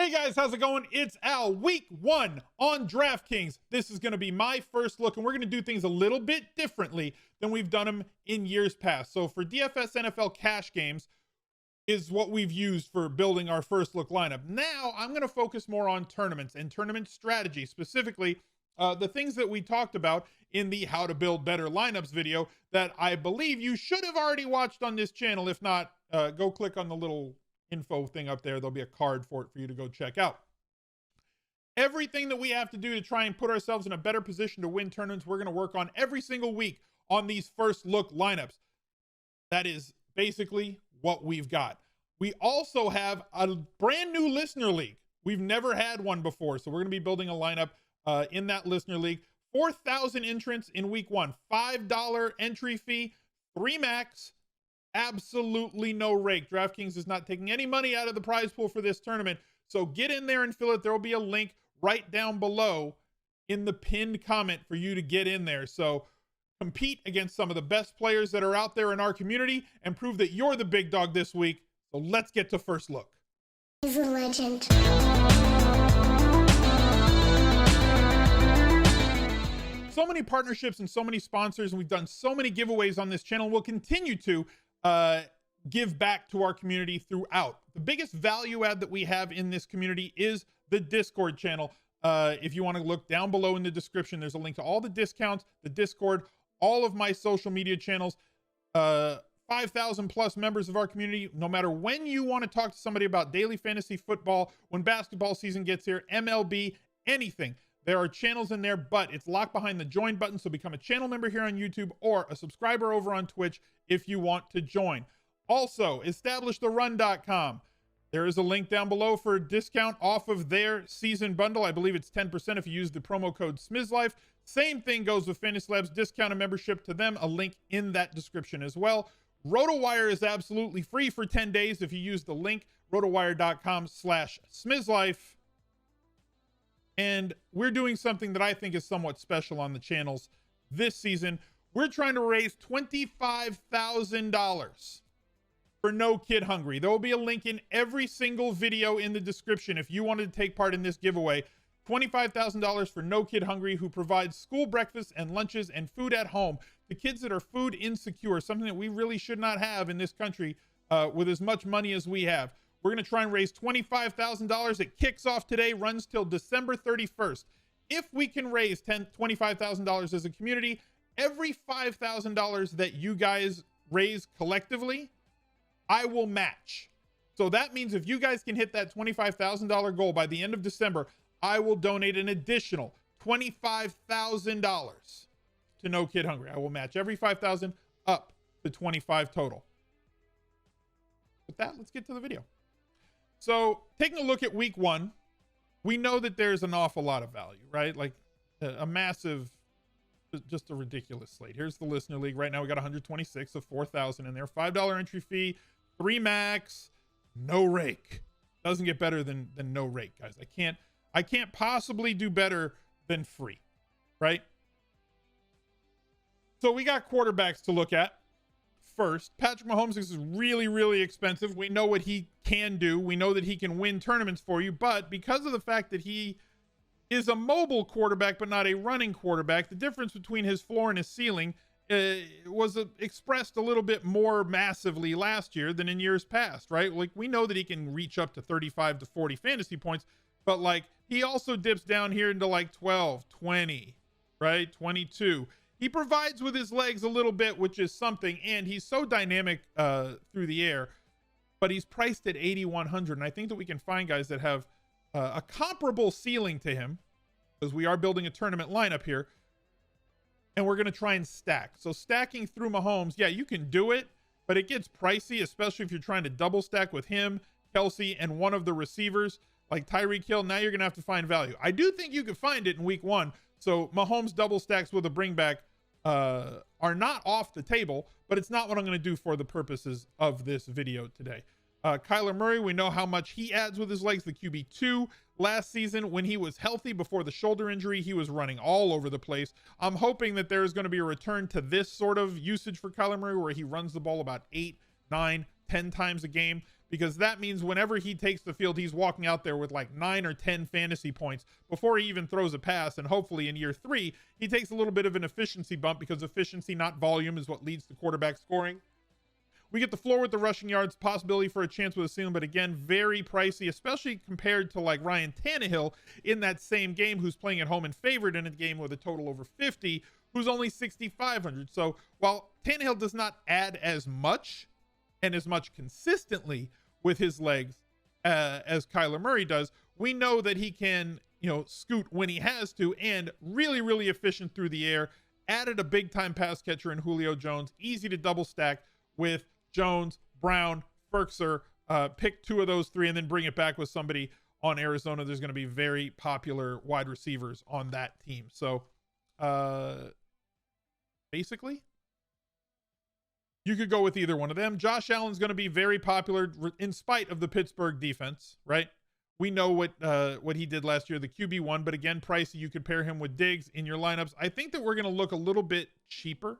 Hey guys, how's it going? It's Al, week 1 on DraftKings. This is going to be my first look, and we're going to do things a little bit differently than we've done them in years past. So for DFS NFL cash games is what we've used for building our first look lineup. Now I'm going to focus more on tournaments and tournament strategy, specifically the things that we talked about in the how to build better lineups video that I believe you should have already watched on this channel. If not, go click on the little info thing up there. There'll be a card for it for you to go check out. Everything that we have to do to try and put ourselves in a better position to win tournaments, we're going to work on every single week on these first look lineups. That is basically what we've got. We also have a brand new listener league. We've never had one before, so we're going to be building a lineup in that listener league. 4,000 entrants in week 1, $5 entry fee, 3 max. Absolutely no rake. DraftKings is not taking any money out of the prize pool for this tournament. So get in there and fill it. There will be a link right down below in the pinned comment for you to get in there. So compete against some of the best players that are out there in our community and prove that you're the big dog this week. So let's get to first look. He's a legend. So many partnerships and so many sponsors, and we've done so many giveaways on this channel. We'll continue to give back to our community throughout. The biggest value add that we have in this community is the Discord channel. If you want to look down below in the description, there's a link to all the discounts, the Discord, all of my social media channels, 5,000 plus members of our community. No matter when you want to talk to somebody about daily fantasy football, when basketball season gets here, MLB, anything, there are channels in there, but it's locked behind the join button. So become a channel member here on YouTube or a subscriber over on Twitch if you want to join. Also, establishtherun.com. There is a link down below for a discount off of their season bundle. I believe it's 10% if you use the promo code smizzle. Same thing goes with Fantasy Labs, discounted membership to them. A link in that description as well. RotoWire is absolutely free for 10 days if you use the link rotowire.com/smizzle. And we're doing something that I think is somewhat special on the channels this season. We're trying to raise $25,000 for No Kid Hungry. There will be a link in every single video in the description if you wanted to take part in this giveaway. $25,000 for No Kid Hungry, who provides school breakfasts and lunches and food at home to kids that are food insecure, something that we really should not have in this country with as much money as we have. We're going to try and raise $25,000. It kicks off today, runs till December 31st. If we can raise $25,000 as a community, every $5,000 that you guys raise collectively, I will match. So that means if you guys can hit that $25,000 goal by the end of December, I will donate an additional $25,000 to No Kid Hungry. I will match every $5,000 up to $25,000 total. With that, let's get to the video. So taking a look at week 1, we know that there's an awful lot of value, right? Like a massive, just a ridiculous slate. Here's the listener league. Right now we got 126 of 4,000 in there. $5 entry fee, 3 max, no rake. Doesn't get better than no rake, guys. I can't possibly do better than free, right? So we got quarterbacks to look at. First, Patrick Mahomes is really, really expensive. We know what he can do. We know that he can win tournaments for you, but because of the fact that he is a mobile quarterback but not a running quarterback, the difference between his floor and his ceiling was expressed a little bit more massively last year than in years past, right? Like, we know that he can reach up to 35 to 40 fantasy points, but like, he also dips down here into like 12, 20, right? 22. He provides with his legs a little bit, which is something, and he's so dynamic through the air, but he's priced at 8,100. And I think that we can find guys that have a comparable ceiling to him, because we are building a tournament lineup here, and we're going to try and stack. So stacking through Mahomes, yeah, you can do it, but it gets pricey, especially if you're trying to double stack with him, Kelsey, and one of the receivers like Tyreek Hill. Now you're going to have to find value. I do think you could find it in week 1. So Mahomes double stacks with a bringback are not off the table, but it's not what I'm going to do for the purposes of this video today. Kyler Murray, we know how much he adds with his legs. The QB2 last season, when he was healthy before the shoulder injury, he was running all over the place. I'm hoping that there is going to be a return to this sort of usage for Kyler Murray, where he runs the ball about 8, 9, 10 times a game, because that means whenever he takes the field, he's walking out there with like 9 or 10 fantasy points before he even throws a pass. And hopefully in year 3, he takes a little bit of an efficiency bump, because efficiency, not volume, is what leads to quarterback scoring. We get the floor with the rushing yards, possibility for a chance with a ceiling, but again, very pricey, especially compared to like Ryan Tannehill in that same game, who's playing at home and favored in a game with a total over 50, who's only 6,500. So while Tannehill does not add as much and as much consistently with his legs as Kyler Murray does, we know that he can, scoot when he has to, and really, really efficient through the air. Added a big time pass catcher in Julio Jones, easy to double stack with Jones, Brown, Ferkser. Pick 2 of those 3 and then bring it back with somebody on Arizona. There's going to be very popular wide receivers on that team. So basically, you could go with either one of them. Josh Allen's going to be very popular in spite of the Pittsburgh defense, right? We know what he did last year, the QB1, but again, pricey. You could pair him with Diggs in your lineups. I think that we're going to look a little bit cheaper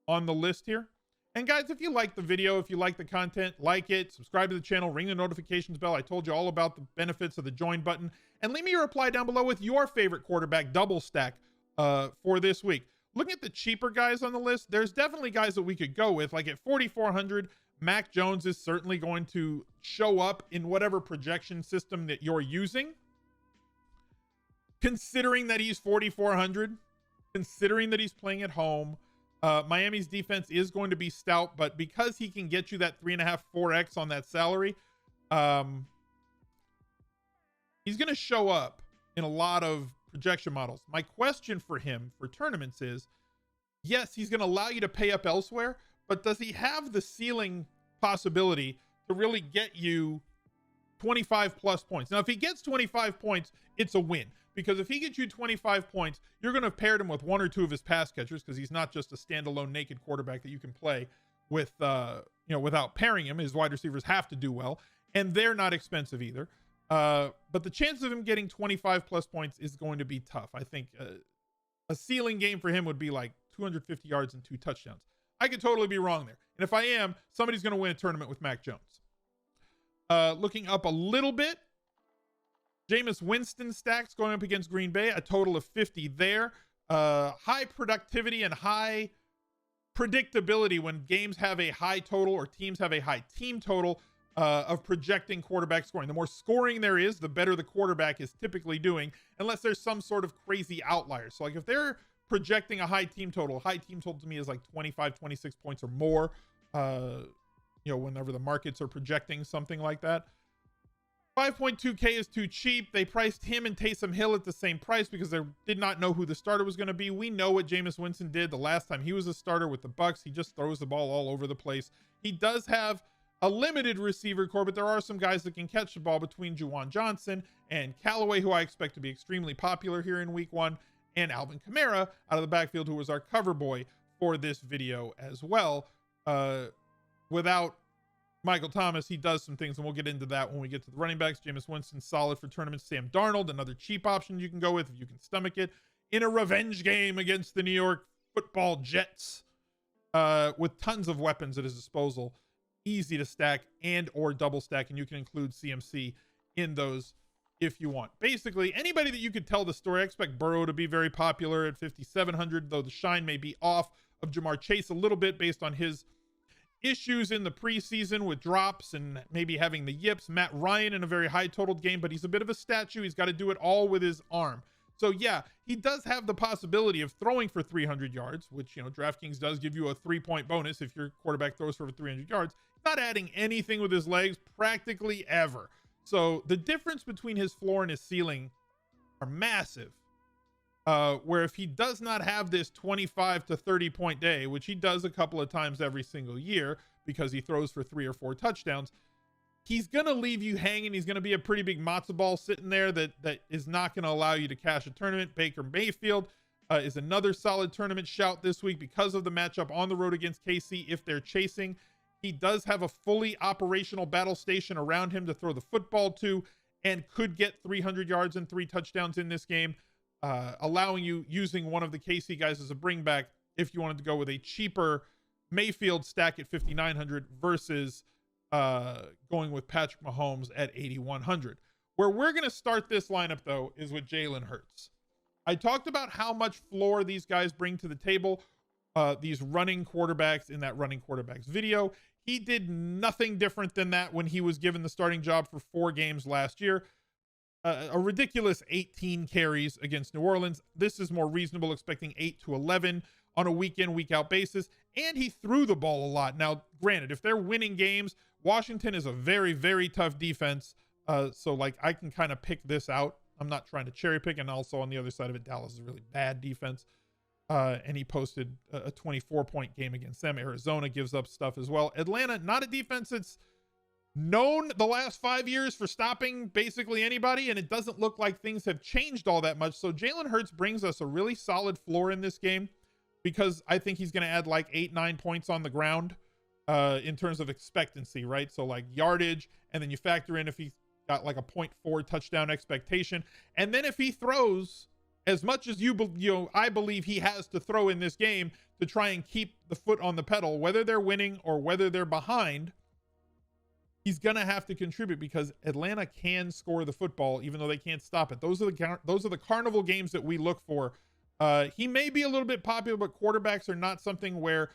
on the list here. And guys, if you like the video, if you like the content, like it, subscribe to the channel, ring the notifications bell. I told you all about the benefits of the join button, and leave me your reply down below with your favorite quarterback double stack for this week. Looking at the cheaper guys on the list, there's definitely guys that we could go with. Like at 4,400, Mac Jones is certainly going to show up in whatever projection system that you're using. Considering that he's 4,400, considering that he's playing at home, Miami's defense is going to be stout, but because he can get you that 3.5, 4x on that salary, he's going to show up in a lot of projection models. My question for him for tournaments is, yes, he's going to allow you to pay up elsewhere, but does he have the ceiling possibility to really get you 25 plus points? Now, if he gets 25 points, it's a win. Because if he gets you 25 points, you're going to have paired him with 1 or 2 of his pass catchers, because he's not just a standalone naked quarterback that you can play with, without pairing him. His wide receivers have to do well, and they're not expensive either. But the chance of him getting 25 plus points is going to be tough. I think a ceiling game for him would be like 250 yards and 2 touchdowns. I could totally be wrong there. And if I am, somebody's going to win a tournament with Mac Jones. Looking up a little bit, Jameis Winston stacks going up against Green Bay, a total of 50 there. High productivity and high predictability when games have a high total or teams have a high team total of projecting quarterback scoring. The more scoring there is, the better the quarterback is typically doing, unless there's some sort of crazy outlier. So like if they're projecting a high team total to me is like 25, 26 points or more, whenever the markets are projecting something like that. 5.2K is too cheap. They priced him and Taysom Hill at the same price because they did not know who the starter was going to be. We know what Jameis Winston did the last time he was a starter with the Bucs. He just throws the ball all over the place. He does have a limited receiver core, but there are some guys that can catch the ball between Juwan Johnson and Callaway, who I expect to be extremely popular here in week 1, and Alvin Kamara out of the backfield, who was our cover boy for this video as well. Without Michael Thomas, he does some things, and we'll get into that when we get to the running backs. Jameis Winston, solid for tournaments. Sam Darnold, another cheap option you can go with if you can stomach it in a revenge game against the New York Football Jets, with tons of weapons at his disposal. Easy to stack and or double stack, and you can include CMC in those if you want. Basically, anybody that you could tell the story. I expect Burrow to be very popular at 5,700, though the shine may be off of Jamar Chase a little bit based on his issues in the preseason with drops and maybe having the yips. Matt Ryan in a very high totaled game, but he's a bit of a statue. He's got to do it all with his arm. So yeah, he does have the possibility of throwing for 300 yards, which, DraftKings does give you a 3-point bonus if your quarterback throws for 300 yards. Not adding anything with his legs practically ever. So the difference between his floor and his ceiling are massive. Where if he does not have this 25 to 30 point day, which he does a couple of times every single year because he throws for 3 or 4 touchdowns, he's going to leave you hanging. He's going to be a pretty big matzo ball sitting there that is not going to allow you to cash a tournament. Baker Mayfield is another solid tournament shout this week because of the matchup on the road against KC if they're chasing. He does have a fully operational battle station around him to throw the football to, and could get 300 yards and 3 touchdowns in this game, allowing you using one of the KC guys as a bring back if you wanted to go with a cheaper Mayfield stack at 5,900 versus going with Patrick Mahomes at 8,100. Where we're going to start this lineup, though, is with Jalen Hurts. I talked about how much floor these guys bring to the table, these running quarterbacks in that running quarterbacks video. He did nothing different than that when he was given the starting job for 4 games last year. A ridiculous 18 carries against New Orleans. This is more reasonable, expecting 8 to 11 on a week in, week out basis. And he threw the ball a lot. Now, granted, if they're winning games, Washington is a very, very tough defense. So like I can kind of pick this out. I'm not trying to cherry pick. And also on the other side of it, Dallas is a really bad defense. And he posted a 24-point game against them. Arizona gives up stuff as well. Atlanta, not a defense that's known the last 5 years for stopping basically anybody. And it doesn't look like things have changed all that much. So Jalen Hurts brings us a really solid floor in this game, because I think he's going to add like 8-9 points on the ground in terms of expectancy, right? So like yardage, and then you factor in if he got like a 0.4 touchdown expectation. And then if he throws as much as I believe he has to throw in this game to try and keep the foot on the pedal, whether they're winning or whether they're behind, he's going to have to contribute, because Atlanta can score the football even though they can't stop it. Those are the carnival games that we look for. He may be a little bit popular, but quarterbacks are not something where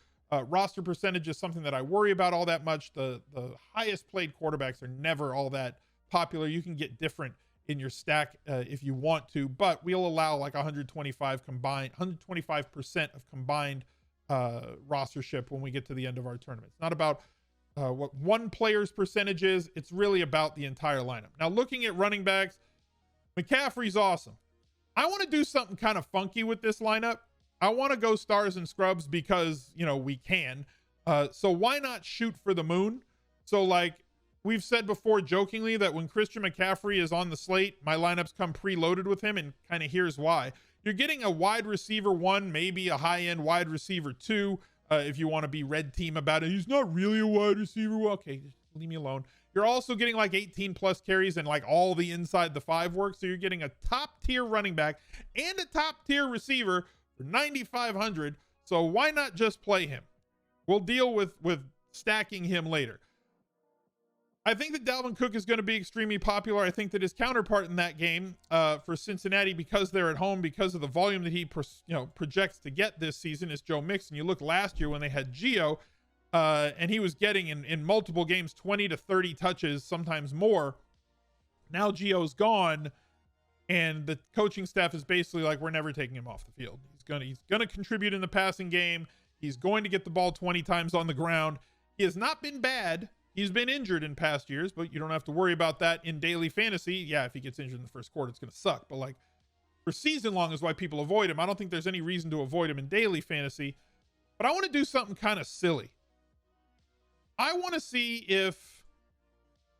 roster percentage is something that I worry about all that much. The highest played quarterbacks are never all that popular. You can get different in your stack if you want to, but we'll allow like 125% of combined rostership when we get to the end of our tournament. It's not about what one player's percentage is. It's really about the entire lineup. Now, looking at running backs, McCaffrey's awesome. I want to do something kind of funky with this lineup. I want to go stars and scrubs because, we can. So why not shoot for the moon? So like we've said before jokingly that when Christian McCaffrey is on the slate, my lineups come preloaded with him, and kind of here's why. You're getting a wide receiver 1, maybe a high-end wide receiver 2, if you want to be red team about it. He's not really a wide receiver. Well, okay, just leave me alone. You're also getting like 18 plus carries and like all the inside the 5 work. So you're getting a top tier running back and a top tier receiver for 9,500. So why not just play him? We'll deal with stacking him later. I think that Dalvin Cook is going to be extremely popular. I think that his counterpart in that game for Cincinnati, because they're at home, because of the volume that he projects to get this season, is Joe Mixon. You look last year when they had Gio, and he was getting in multiple games 20 to 30 touches, sometimes more. Now Gio's gone, and the coaching staff is basically like, we're never taking him off the field. He's gonna contribute in the passing game. He's going to get the ball 20 times on the ground. He has not been bad. He's been injured in past years, but you don't have to worry about that in daily fantasy. Yeah, if he gets injured in the first quarter, it's going to suck. But like for season long is why people avoid him. I don't think there's any reason to avoid him in daily fantasy. But I want to do something kind of silly. I want to see if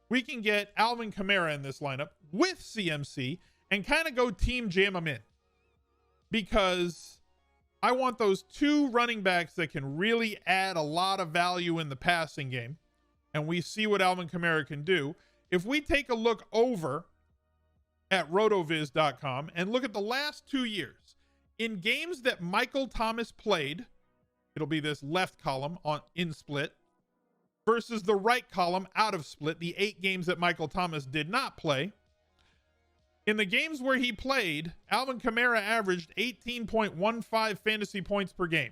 we can get Alvin Kamara in this lineup with CMC and kind of go team jam him in. Because I want those 2 running backs that can really add a lot of value in the passing game. And we see what Alvin Kamara can do. If we take a look over at rotoviz.com and look at the last 2 years, in games that Michael Thomas played, it'll be this left column in split versus the right column out of split, the 8 games that Michael Thomas did not play. In the games where he played, Alvin Kamara averaged 18.15 fantasy points per game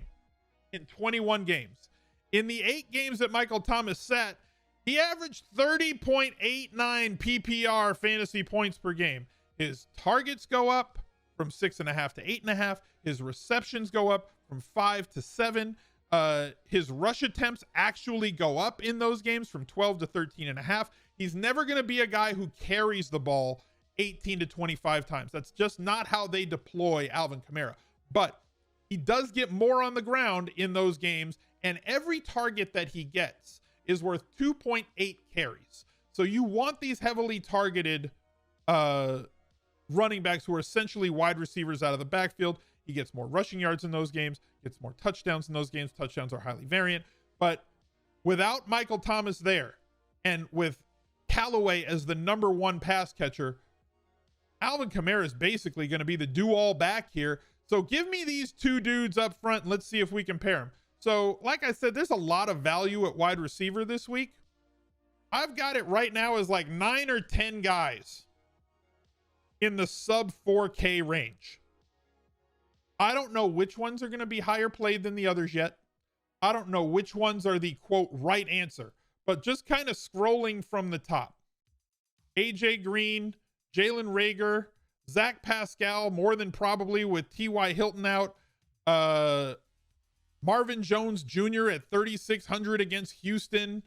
in 21 games. In the 8 games that Michael Thomas sat, he averaged 30.89 PPR fantasy points per game. His targets go up from 6.5 to 8.5. His receptions go up from 5 to 7. His rush attempts actually go up in those games from 12 to 13.5. He's never going to be a guy who carries the ball 18 to 25 times. That's just not how they deploy Alvin Kamara. But he does get more on the ground in those games, and every target that he gets is worth 2.8 carries. So you want these heavily targeted running backs who are essentially wide receivers out of the backfield. He gets more rushing yards in those games, gets more touchdowns in those games. Touchdowns are highly variant. But without Michael Thomas there, and with Callaway as the number 1 pass catcher, Alvin Kamara is basically going to be the do-all back here. So give me these 2 dudes up front, and let's see if we can pair them. So, like I said, there's a lot of value at wide receiver this week. I've got it right now as like 9 or 10 guys in the sub 4K range. I don't know which ones are going to be higher played than the others yet. I don't know which ones are the quote right answer, but just kind of scrolling from the top. AJ Green, Jalen Reagor, Zach Pascal, more than probably with T.Y. Hilton out. Marvin Jones Jr. at 3,600 against Houston.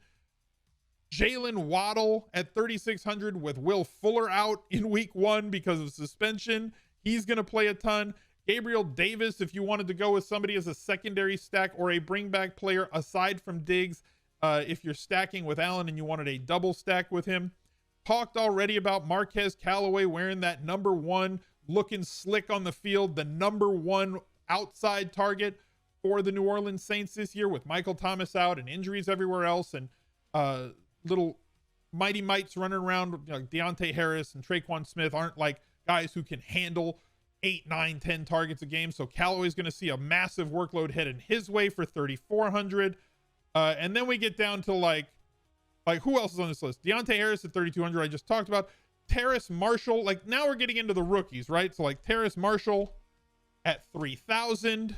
Jalen Waddle at 3,600 with Will Fuller out in week 1 because of suspension. He's going to play a ton. Gabriel Davis, if you wanted to go with somebody as a secondary stack or a bring back player aside from Diggs, if you're stacking with Allen and you wanted a double stack with him. Talked already about Marquez Callaway wearing that number 1, looking slick on the field, the number 1 outside target for the New Orleans Saints this year with Michael Thomas out and injuries everywhere else, and little mighty mites running around, like Deontay Harris and Traquan Smith aren't like guys who can handle 8, 9, 10 targets a game. So Callaway's going to see a massive workload heading his way for 3,400. And then we get down to like who else is on this list? Deontay Harris at 3,200. I just talked about. Terrace Marshall. Like now we're getting into the rookies, right? So like Terrace Marshall at 3,000.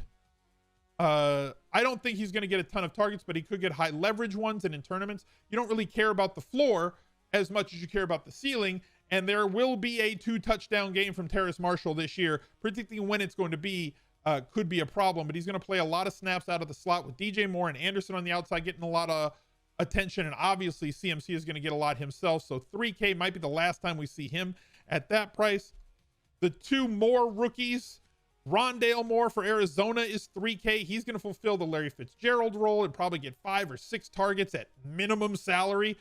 I don't think he's going to get a ton of targets, but he could get high leverage ones. And in tournaments, you don't really care about the floor as much as you care about the ceiling. And there will be a 2 touchdown game from Terrace Marshall this year. Predicting when it's going to be could be a problem, but he's going to play a lot of snaps out of the slot with DJ Moore and Anderson on the outside getting a lot of attention. And obviously CMC is going to get a lot himself. So 3K might be the last time we see him at that price. The 2 more rookies, Rondale Moore for Arizona is 3K. He's going to fulfill the Larry Fitzgerald role and probably get 5 or 6 targets at minimum salary.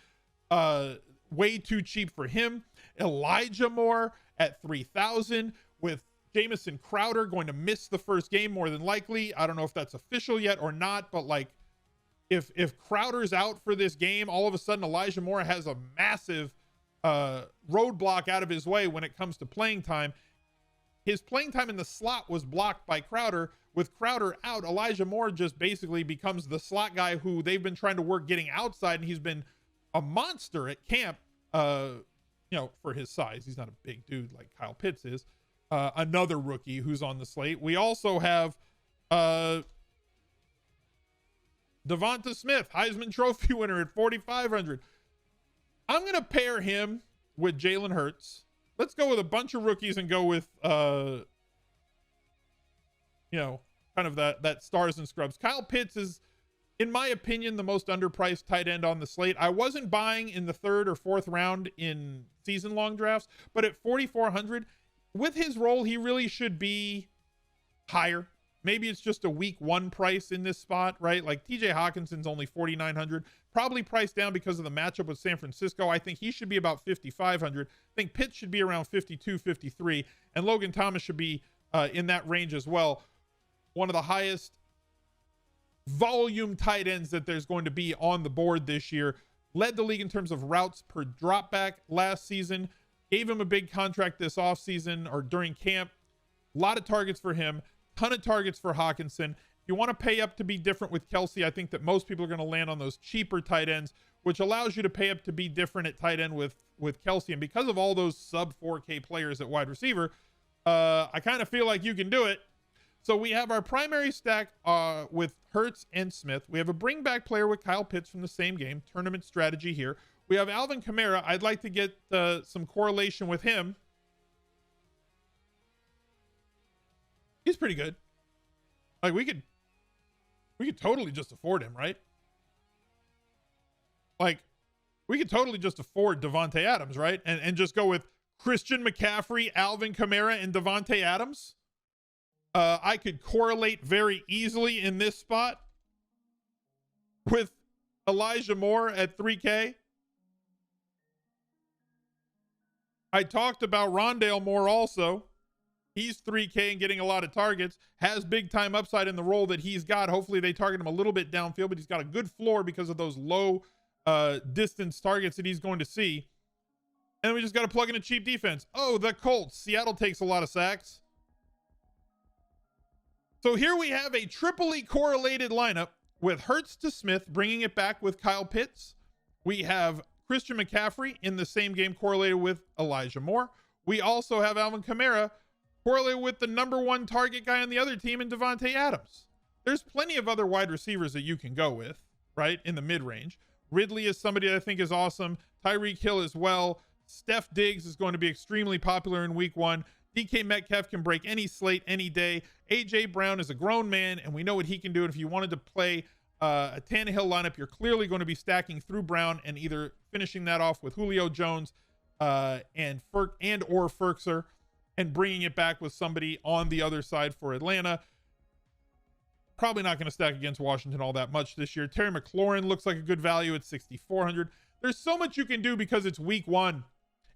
Way too cheap for him. Elijah Moore at 3,000 with Jamison Crowder going to miss the first game more than likely. I don't know if that's official yet or not, but like if Crowder's out for this game, all of a sudden Elijah Moore has a massive roadblock out of his way when it comes to playing time. His playing time in the slot was blocked by Crowder. With Crowder out, Elijah Moore just basically becomes the slot guy who they've been trying to work getting outside, and he's been a monster at camp, for his size. He's not a big dude like Kyle Pitts is. Another rookie who's on the slate. We also have Devonta Smith, Heisman Trophy winner at 4,500. I'm going to pair him with Jalen Hurts. Let's go with a bunch of rookies and go with, kind of that stars and scrubs. Kyle Pitts is, in my opinion, the most underpriced tight end on the slate. I wasn't buying in the 3rd or 4th round in season-long drafts, but at 4,400, with his role, he really should be higher. Maybe it's just a week 1 price in this spot, right? Like TJ Hawkinson's only 4,900, probably priced down because of the matchup with San Francisco. I think he should be about 5,500. I think Pitt should be around 52, 53, and Logan Thomas should be in that range as well. One of the highest volume tight ends that there's going to be on the board this year. Led the league in terms of routes per dropback last season. Gave him a big contract this offseason or during camp. A lot of targets for him. Ton of targets for Hawkinson. If you want to pay up to be different with Kelsey, I think that most people are going to land on those cheaper tight ends, which allows you to pay up to be different at tight end with Kelsey. And because of all those sub 4K players at wide receiver, I kind of feel like you can do it. So we have our primary stack with Hurts and Smith. We have a bring back player with Kyle Pitts from the same game. Tournament strategy here. We have Alvin Kamara. I'd like to get some correlation with him. He's pretty good. Like we could totally just afford him, right? Like we could totally just afford Devontae Adams, right? And just go with Christian McCaffrey, Alvin Kamara, and Devontae Adams. I could correlate very easily in this spot with Elijah Moore at 3K. I talked about Rondale Moore also. He's 3K and getting a lot of targets, has big time upside in the role that he's got. Hopefully they target him a little bit downfield, but he's got a good floor because of those low distance targets that he's going to see. And we just got to plug in a cheap defense. Oh, the Colts. Seattle takes a lot of sacks. So here we have a triply correlated lineup with Hurts to Smith, bringing it back with Kyle Pitts. We have Christian McCaffrey in the same game correlated with Elijah Moore. We also have Alvin Kamara correlated with the number one target guy on the other team in Devontae Adams. There's plenty of other wide receivers that you can go with, right, in the mid-range. Ridley is somebody that I think is awesome. Tyreek Hill as well. Steph Diggs is going to be extremely popular in week 1. DK Metcalf can break any slate any day. A.J. Brown is a grown man, and we know what he can do. And if you wanted to play a Tannehill lineup, you're clearly going to be stacking through Brown and either finishing that off with Julio Jones or Ferkser and bringing it back with somebody on the other side for Atlanta. Probably not going to stack against Washington all that much this year. Terry McLaurin looks like a good value at 6,400. There's so much you can do because it's week 1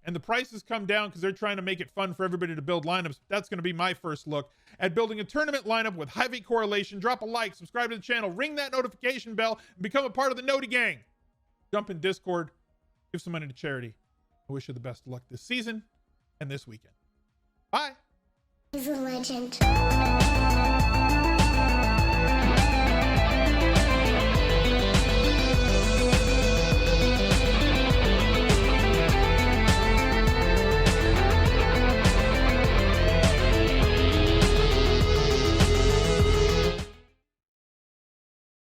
and the prices come down because they're trying to make it fun for everybody to build lineups. That's going to be my first look at building a tournament lineup with heavy correlation. Drop a like, subscribe to the channel, ring that notification bell, and become a part of the Noti gang. Jump in Discord, give some money to charity. I wish you the best of luck this season and this weekend. Bye. He's a legend.